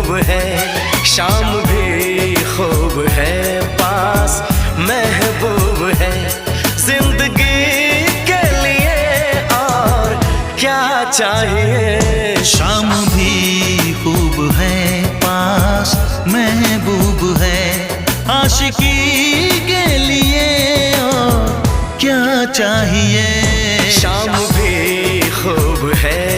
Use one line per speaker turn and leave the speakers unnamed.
खूब है, शाम भी खूब है, पास महबूब है। जिंदगी के लिए और क्या चाहिए।
शाम भी खूब है, पास महबूब है, आशिकी के लिए और क्या चाहिए।
शाम भी खूब है,